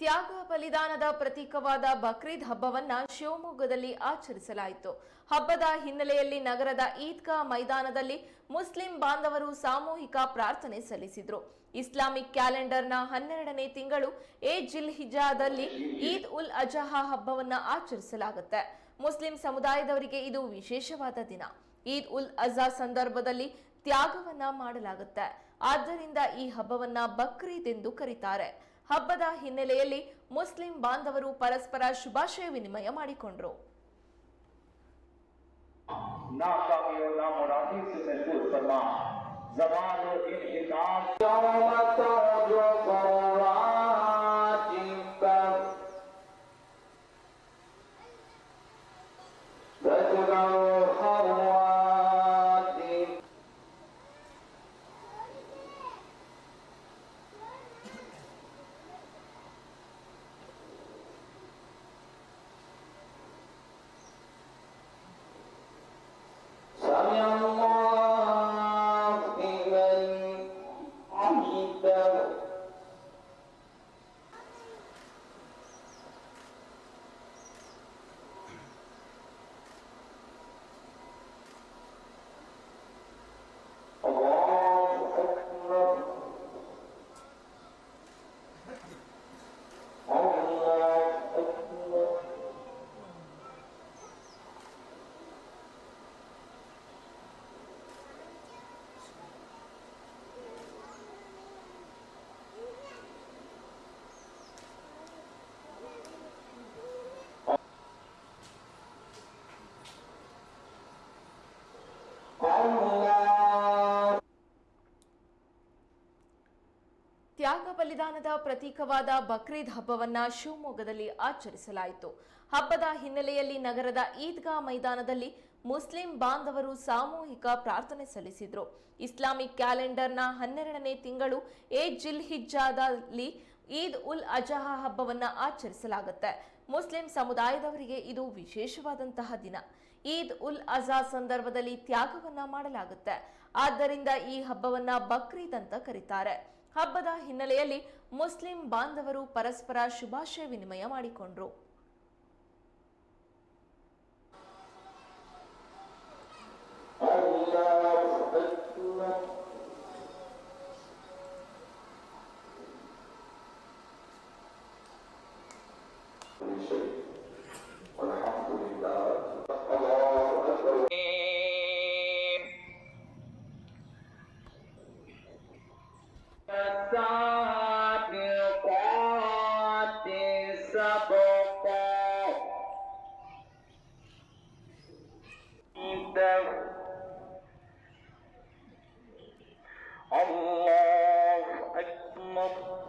ತ್ಯಾಗ ಬಲಿದಾನದ ಪ್ರತೀಕವಾದ ಬಕ್ರೀದ್ ಹಬ್ಬವನ್ನ ಶಿವಮೊಗ್ಗದಲ್ಲಿ ಆಚರಿಸಲಾಯಿತು. ಹಬ್ಬದ ಹಿನ್ನೆಲೆಯಲ್ಲಿ ನಗರದ ಈದ್ಗಾ ಮೈದಾನದಲ್ಲಿ ಮುಸ್ಲಿಂ ಬಾಂಧವರು ಸಾಮೂಹಿಕ ಪ್ರಾರ್ಥನೆ ಸಲ್ಲಿಸಿದರು. ಇಸ್ಲಾಮಿಕ್ ಕ್ಯಾಲೆಂಡರ್ನ 12ನೇ ತಿಂಗಳು ಜಿಲ್ ಹಿಜಾದಲ್ಲಿ ಈದ್ ಉಲ್ ಅಜಹಾ ಹಬ್ಬವನ್ನ ಆಚರಿಸಲಾಗುತ್ತೆ. ಮುಸ್ಲಿಂ ಸಮುದಾಯದವರಿಗೆ ಇದು ವಿಶೇಷವಾದ ದಿನ. ಈದ್ ಉಲ್ ಅಜಾ ಸಂದರ್ಭದಲ್ಲಿ ತ್ಯಾಗವನ್ನ ಮಾಡಲಾಗುತ್ತೆ. ಆದ್ದರಿಂದ ಈ ಹಬ್ಬವನ್ನ ಬಕ್ರೀದ್ ಎಂದು ಕರೀತಾರೆ. ಹಬ್ಬದ ಹಿನ್ನೆಲೆಯಲ್ಲಿ ಮುಸ್ಲಿಂ ಬಾಂಧವರು ಪರಸ್ಪರ ಶುಭಾಶಯ ವಿನಿಮಯ ಮಾಡಿಕೊಂಡರು. ತ್ಯಾಗ ಬಲಿದಾನದ ಪ್ರತೀಕವಾದ ಬಕ್ರೀದ್ ಹಬ್ಬವನ್ನ ಶಿವಮೊಗ್ಗದಲ್ಲಿ ಆಚರಿಸಲಾಯಿತು. ಹಬ್ಬದ ಹಿನ್ನೆಲೆಯಲ್ಲಿ ನಗರದ ಈದ್ಗಾ ಮೈದಾನದಲ್ಲಿ ಮುಸ್ಲಿಂ ಬಾಂಧವರು ಸಾಮೂಹಿಕ ಪ್ರಾರ್ಥನೆ ಸಲ್ಲಿಸಿದರು. ಇಸ್ಲಾಮಿಕ್ ಕ್ಯಾಲೆಂಡರ್ನ 12ನೇ ತಿಂಗಳು ಜಿಲ್ ಹಿಜ್ಜಾದಲ್ಲಿ ಈದ್ ಉಲ್ ಅಜಹಾ ಹಬ್ಬವನ್ನ ಆಚರಿಸಲಾಗುತ್ತೆ. ಮುಸ್ಲಿಂ ಸಮುದಾಯದವರಿಗೆ ಇದು ವಿಶೇಷವಾದಂತಹ ದಿನ. ಈದ್ ಉಲ್ ಅಜಾ ಸಂದರ್ಭದಲ್ಲಿ ತ್ಯಾಗವನ್ನ ಮಾಡಲಾಗುತ್ತೆ. ಆದ್ದರಿಂದ ಈ ಹಬ್ಬವನ್ನ ಬಕ್ರೀದ್ ಅಂತ ಕರೀತಾರೆ. ಹಬ್ಬದ ಹಿನ್ನೆಲೆಯಲ್ಲಿ ಮುಸ್ಲಿಂ ಬಾಂಧವರು ಪರಸ್ಪರ ಶುಭಾಶಯ ವಿನಿಮಯ ಮಾಡಿಕೊಂಡರು. الله أكبر.